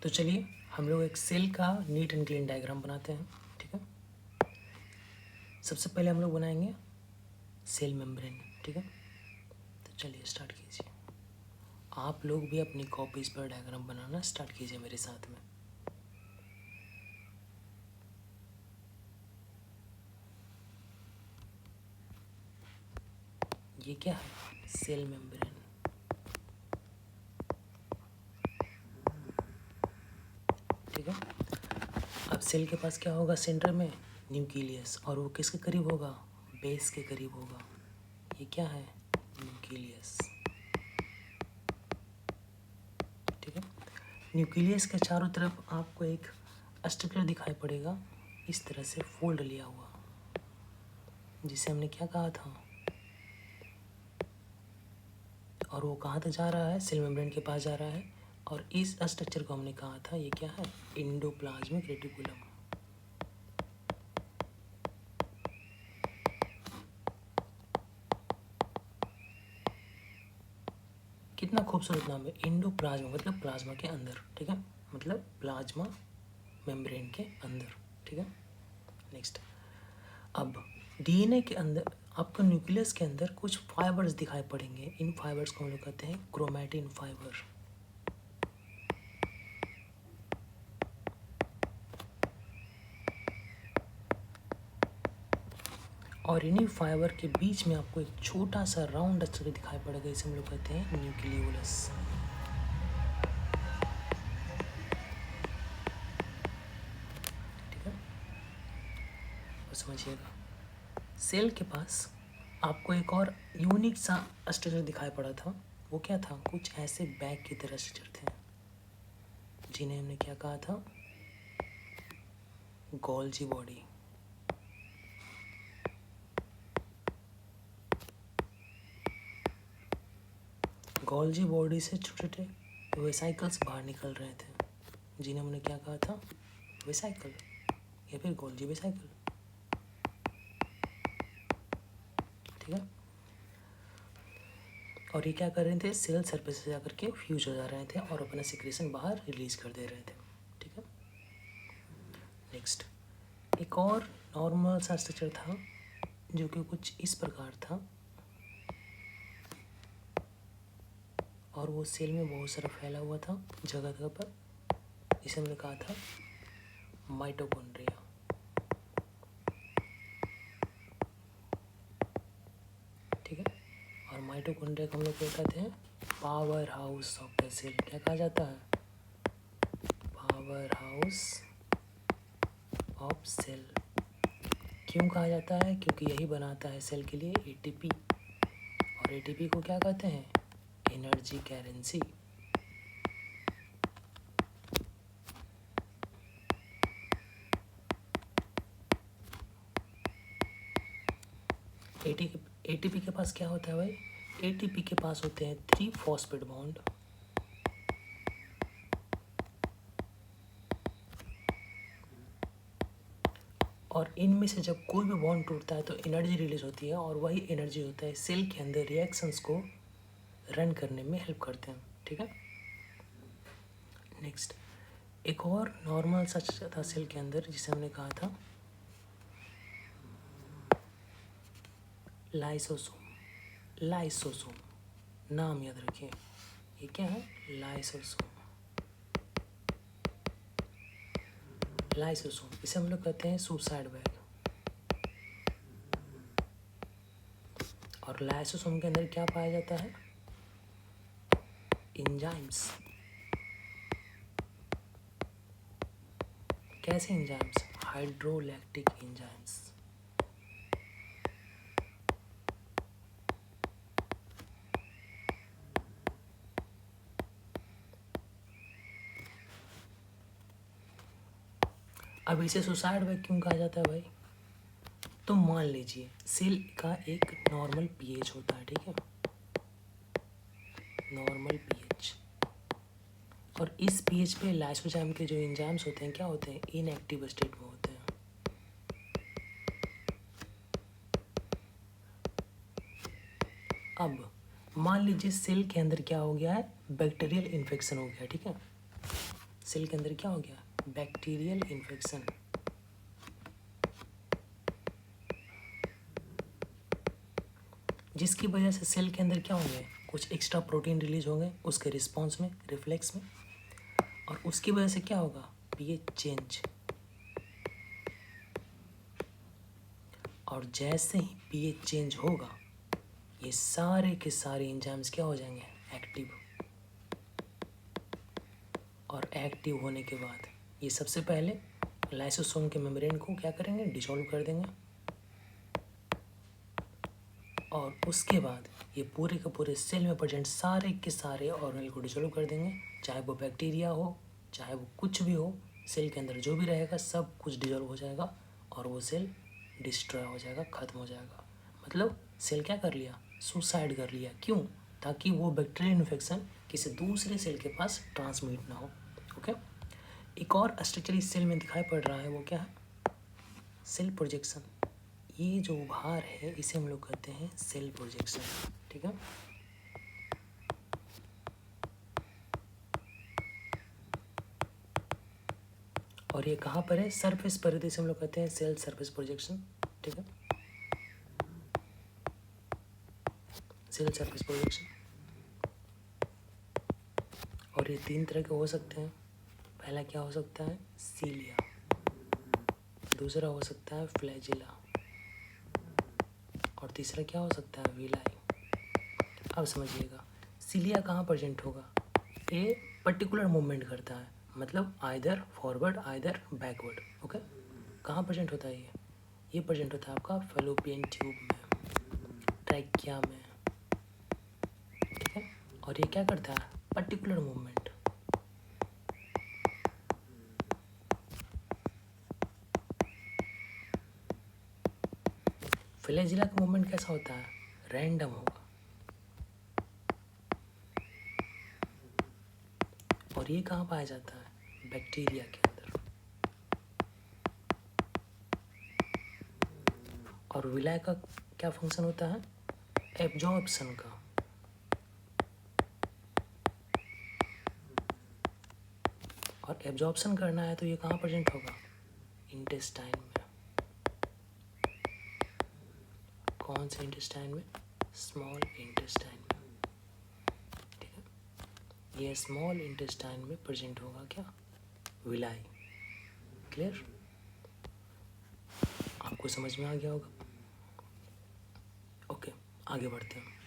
तो चलिए हम लोग एक सेल का नीट एंड क्लीन डायग्राम बनाते हैं। ठीक है, सबसे पहले हम लोग बनाएंगे सेल मेम्ब्रेन। ठीक है, तो चलिए स्टार्ट कीजिए। आप लोग भी अपनी कॉपीज पर डायग्राम बनाना स्टार्ट कीजिए मेरे साथ में। ये क्या है? Cell membrane. ठीक है, अब सेल के पास क्या होगा? सेंटर में न्यूक्लियस, और वो किसके करीब होगा? बेस के करीब होगा। ये क्या है? न्यूक्लियस। ठीक है, न्यूक्लियस के चारों तरफ आपको एक स्ट्रक्चर दिखाई पड़ेगा, इस तरह से फोल्ड लिया हुआ, जिसे हमने क्या कहा था? और वो कहाँ तक जा रहा है? सेल मेम्ब्रेन के पास जा रहा है। और इस स्ट्रक्चर को हमने कहा था, ये क्या है? Endoplasmic reticulum. कितना खूबसूरत नाम है, एंडोप्लाज्मा, मतलब प्लाज्मा के अंदर। ठीक है, मतलब प्लाज्मा मेम्ब्रेन के अंदर। ठीक है, नेक्स्ट। अब डीएनए के अंदर आपको न्यूक्लियस के अंदर कुछ फाइबर्स दिखाई पड़ेंगे। इन फाइबर्स को हम लोग कहते हैं क्रोमैटिन फाइबर। और इन्हीं फाइबर के बीच में आपको एक छोटा सा राउंड स्ट्रक्चर दिखाई पड़ेगा, इसे हम लोग कहते हैं न्यूक्लियोलस। ठीक है, और समझिएगा सेल के पास आपको एक और यूनिक सा स्ट्रक्चर दिखाई पड़ा था। वो क्या था? कुछ ऐसे बैग की तरह स्ट्रक्चर थे, जिन्हें हमने क्या कहा था? Golgi body. गोल्जी बॉडी से छोटे छोटे वेसाइकल्स बाहर निकल रहे थे, जिन्हें हमने क्या कहा था? वेसाइकल, या फिर गोल्जी वेसाइकल। ठीक है, और ये क्या कर रहे थे? सेल सरफेस से जाकर के फ्यूज हो जा रहे थे और अपना सिक्रेशन बाहर रिलीज कर दे रहे थे। ठीक है, नेक्स्ट। एक और नॉर्मल सा स्ट्रक्चर था, जो कि कुछ इस प्रकार था, और वो सेल में बहुत सारा फैला हुआ था जगह जगह पर। इसे हमने कहा था माइटोकॉन्ड्रिया। ठीक है, और माइटोकॉन्ड्रिया को हम लोग क्या कहते हैं? Power house of the cell. क्या कहा जाता है? Power house of cell. क्यों कहा जाता है? क्योंकि यही बनाता है सेल के लिए एटीपी, और एटीपी को क्या कहते हैं? Energy currency. एटीपी के पास क्या होता है भाई? एटीपी के पास होते हैं 3 फॉस्फेट बॉन्ड, और इनमें से जब कोई भी बॉन्ड टूटता है तो एनर्जी रिलीज होती है, और वही एनर्जी होता है सेल के अंदर रिएक्शंस को रन करने में हेल्प करते हैं। ठीक है, नेक्स्ट। एक और नॉर्मल सच था सेल के अंदर, जिसे हमने कहा था लाइसोसोम। लाइसोसोम, नाम याद रखिए, ये क्या है? लाइसोसोम। लाइसोसोम, इसे हम लोग कहते हैं सुसाइड बैग। और लाइसोसोम के अंदर क्या पाया जाता है? एंजाइम्स। कैसे एंजाइम्स? हाइड्रोलैक्टिक एंजाइम्स। अब इसे सुसाइड बैग क्यों कहा जाता है भाई? तो मान लीजिए सेल का एक नॉर्मल पीएच होता है। ठीक है, नॉर्मल पीएच, और इस पीएच पे लाइसोजाइम के जो एंजाइम्स होते हैं क्या होते हैं? इनएक्टिव स्टेट में होते हैं। अब मान लीजिए सेल के अंदर क्या हो गया है? बैक्टीरियल इन्फेक्शन हो गया। ठीक है, सेल के अंदर क्या हो गया, बैक्टीरियल इन्फेक्शन, जिसकी वजह से सेल के अंदर क्या होंगे, कुछ एक्स्ट्रा प्रोटीन रिलीज होंगे उसके रिस्पॉन्स में, रिफ्लेक्स में, और उसकी वजह से क्या होगा, पीएच चेंज। और जैसे ही पीएच चेंज होगा ये सारे के सारे एंजाइम्स क्या हो जाएंगे, एक्टिव। और एक्टिव होने के बाद ये सबसे पहले लाइसोसोम के मेम्ब्रेन को क्या करेंगे, डिसॉल्व कर देंगे। और उसके बाद ये पूरे के पूरे सेल में प्रेजेंट सारे के सारे ऑर्गेनेल को डिसॉल्व कर देंगे, चाहे वो बैक्टीरिया हो चाहे वो कुछ भी हो, सेल के अंदर जो भी रहेगा सब कुछ डिसॉल्व हो जाएगा और वो सेल डिस्ट्रॉय हो जाएगा, ख़त्म हो जाएगा। मतलब सेल क्या कर लिया, सुसाइड कर लिया। क्यों, ताकि वो बैक्टीरियल इन्फेक्शन किसी दूसरे सेल के पास ट्रांसमिट ना हो। ओके, एक और स्ट्रक्चर इस सेल में दिखाई पड़ रहा है, वो क्या है, सेल प्रोजेक्शन। ये जो उभार है इसे हम लोग कहते हैं सेल प्रोजेक्शन। ठीक है, और ये कहाँ पर है, सरफेस पर, इसे हम लोग कहते हैं सेल सरफेस प्रोजेक्शन। ठीक है, सेल सरफेस प्रोजेक्शन। और ये 3 तरह के हो सकते हैं। पहला क्या हो सकता है, सीलिया, दूसरा हो सकता है फ्लैजिला, और तीसरा क्या हो सकता है, विलाई। अब समझिएगा, सीलिया कहाँ प्रेजेंट होगा, ये पर्टिकुलर मूवमेंट करता है, मतलब either forward either backward. Okay, कहाँ प्रेजेंट होता है ये प्रेजेंट होता है आपका फैलोपियन ट्यूब में, ट्रैकिया में। ठीक है, और ये क्या करता है, पर्टिकुलर मूवमेंट। फ्लैजिला का मूवमेंट कैसा होता है, रैंडम होगा। और ये कहाँ पाया जाता है, बैक्टीरिया के अंदर। और विलाय का क्या फंक्शन होता है, एब्जॉर्प्शन का। और एब्जॉर्प्शन करना है तो ये कहाँ प्रेजेंट होगा, इंटेस्टाइन में। कौन से इंटेस्टाइन में, स्मॉल इंटेस्टाइन में। ठीक है, ये स्मॉल इंटेस्टाइन में प्रेजेंट होगा क्या, विलाई। क्लियर, आपको समझ में आ गया होगा। ओके, आगे बढ़ते हैं।